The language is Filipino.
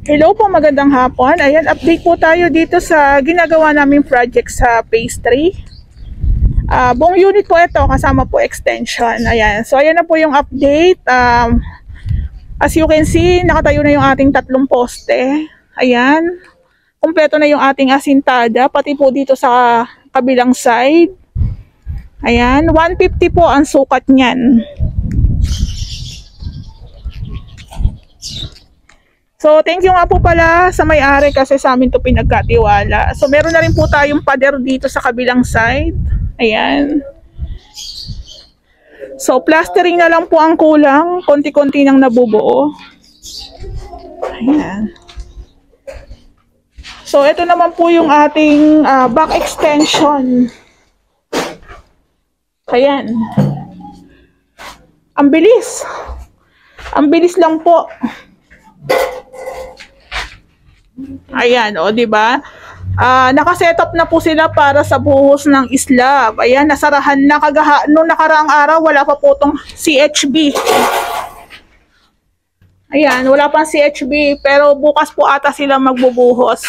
Hello po, magandang hapon. Ayan, update po tayo dito sa ginagawa naming project sa Phase 3. Buong unit po ito, kasama po extension. Ayan, so ayan na po yung update. As you can see, nakatayo na yung ating 3 poste. Ayan, kumpleto na yung ating asintada, pati po dito sa kabilang side. Ayan, 150 po ang sukat niyan. So, thank you nga po pala sa may-ari kasi sa amin to pinagkatiwala. So, meron na rin po tayong pader dito sa kabilang side. Ayan. So, plastering na lang po ang kulang. Konti-konti nang nabubuo. Ayan. So, ito naman po yung ating back extension. Ayan. Ang bilis. Ang bilis lang po. Ayan, o, di ba? Naka-setup na po sila para sa buhos ng slab. Ayan, nasarahan na noong nakaraang araw, wala pa po tong CHB. Ayan, wala pang CHB, pero bukas po ata sila magbubuhos.